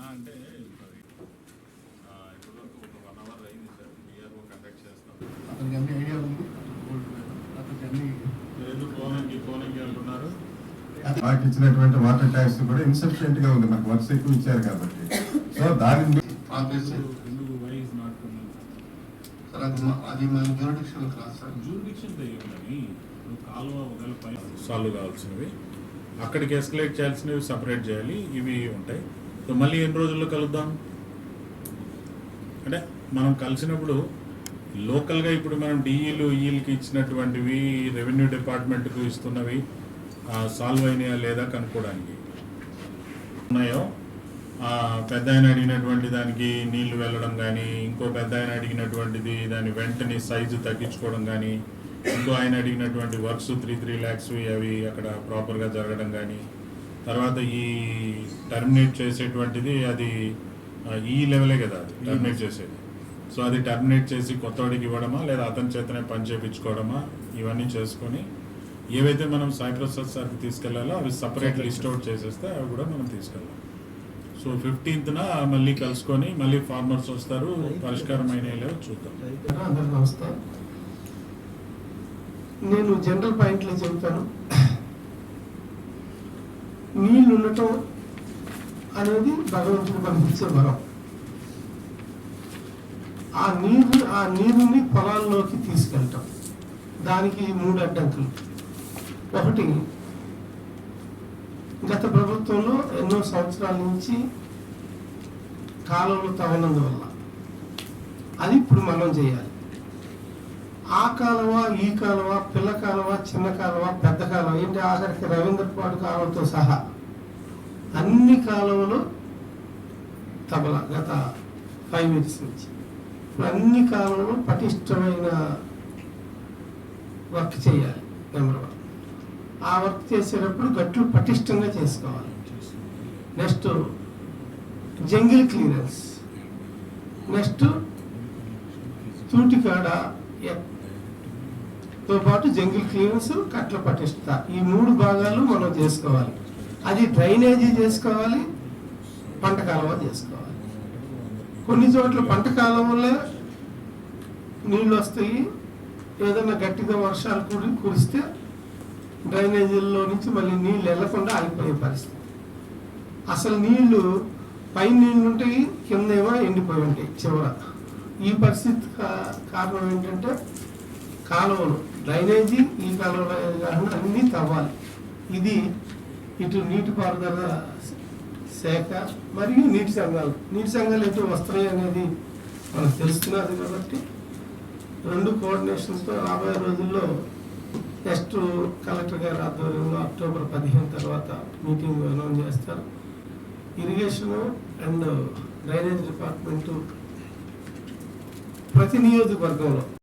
అంటే ఇప్పటివరకు ఒక 1 అవర్ అయింది సార్. డిఆర్ఓ కండక్ట్ చేస్తాం. అతనికి అన్ని ఐడియా ఉంది. అతనికి అన్ని ఫోనింగ్ అంటున్నారు. మాకు ఇచ్చినటువంటి వాటర్ ట్యాక్స్ కూడా ఇన్సఫిషియెంట్ గా ఉంది. మాకు వర్క్స్ ఎక్కువ ఇచ్చారు కాబట్టి సో దాని ఎందుకు వై ఇస్ నాట్ అది మన జ్యూరిడిక్షన్ కాదు సార్. జ్యూరిడిక్షన్ తెయ్యమని కాలువ ఒకవేళ పై సాల్వ్ కావాల్సినవి అక్కడికి ఎస్కలేట్ చేయాల్సినవి సపరేట్ చేయాలి. ఇవి ఉంటాయి. సో మళ్ళీ ఎన్ని రోజుల్లో కలుద్దాం అంటే మనం కలిసినప్పుడు లోకల్గా ఇప్పుడు మనం డిఈలు ఈలకి ఇచ్చినటువంటివి రెవెన్యూ డిపార్ట్మెంట్కు ఇస్తున్నవి సాల్వ్ అయినాయా లేదా కనుక్కోవడానికి ఉన్నాయో పెద్ద ఆయన అడిగినటువంటి దానికి నీళ్లు వెళ్ళడం కానీ, ఇంకో పెద్ద ఆయన అడిగినటువంటిది దాని వెంటనే సైజు తగ్గించుకోవడం కానీ, ఇంకో ఆయన అడిగినటువంటి వర్క్స్ 3 lakhs అవి అక్కడ ప్రాపర్గా జరగడం కానీ, తర్వాత ఈ టర్మినేట్ చేసేటువంటిది అది ఈ లెవెలే కదా అది టర్మినేట్ చేసేది. సో అది టర్మినేట్ చేసి కొత్తవాడికి ఇవ్వడమా లేదా అతని చేతనే పని చేయించుకోవడమా ఇవన్నీ చేసుకొని ఏవైతే మనం సాయి ప్రసాద్ సార్కి తీసుకెళ్లాలో అవి సపరేట్ లిస్ట్ అవుట్ చేసేస్తే అవి కూడా మనం తీసుకెళ్ళాలి. సో 15th మళ్ళీ కలుసుకొని మళ్ళీ ఫార్మర్స్ వస్తారు, పరిష్కారం అయినా చూద్దాం. అందరూ నమస్కారం. నేను జనరల్ పాయింట్లో చెబుతాను. నీళ్ళు ఉండటం అనేది భగవంతుడు పంపించే వరం. ఆ నీరుని పొలాల్లోకి తీసుకెళ్ళటం, దానికి 3 అడ్డంకులు. ఒకటి, గత ప్రభుత్వంలో ఎన్నో సంవత్సరాల నుంచి కాలువలు తవ్వనందువల్ల అది ఇప్పుడు మనం చేయాలి. ఆ కాలువ, ఈ కాలువ, పిల్ల కాలువ, చిన్న కాలువ, పెద్ద కాలువ, ఏంటి ఆఖరికి రవీంద్రపాడు కాలువతో సహా అన్ని కాలువలు తబల గత 5 years నుంచి ఇప్పుడు అన్ని కాలువలు పటిష్టమైన వర్క్ చేయాలి. నెంబర్ 1. ఆ వర్క్ చేసేటప్పుడు గట్లు పటిష్టంగా చేసుకోవాలి. నెక్స్ట్ జంగిల్ క్లియరెన్స్, నెక్స్ట్ తూటికాడతో పాటు జంగిల్ క్లియరెన్స్, కట్ల పటిష్టత, ఈ 3 భాగాలు మనం చేసుకోవాలి. అది డ్రైనేజీ చేసుకోవాలి, పంట కాలువ చేసుకోవాలి. కొన్ని చోట్ల పంట కాలువలే నీళ్ళు వస్తాయి. ఏదైనా గట్టిగా వర్షాలు కురిస్తే డ్రైనేజీల్లో నుంచి మళ్ళీ నీళ్ళు వెళ్లకుండా ఆగిపోయే పరిస్థితి. అసలు నీళ్లు పైన నీళ్ళు ఉంటాయి, కిందేమో ఎండిపోయి ఉంటాయి చివర. ఈ పరిస్థితి కారణం ఏంటంటే కాలువలు, డ్రైనేజీ ఈ కాలువలో కాకుండా అన్నీ తవ్వాలి. ఇది ఇటు నీటిపారుదల శాఖ మరియు నీటి సంఘాలు ఎటు వస్తున్నాయి అనేది మనకు తెలుస్తున్నది. కాబట్టి 2 కోఆర్డినేషన్స్తో రాబోయే రోజుల్లో నెక్స్ట్ కలెక్టర్ గారి ఆధ్వర్యంలో అక్టోబర్ 15 తర్వాత మీటింగ్ అనౌన్స్ చేస్తారు. ఇరిగేషను అండ్ డ్రైనేజ్ డిపార్ట్మెంటు ప్రతి నియోజకవర్గంలో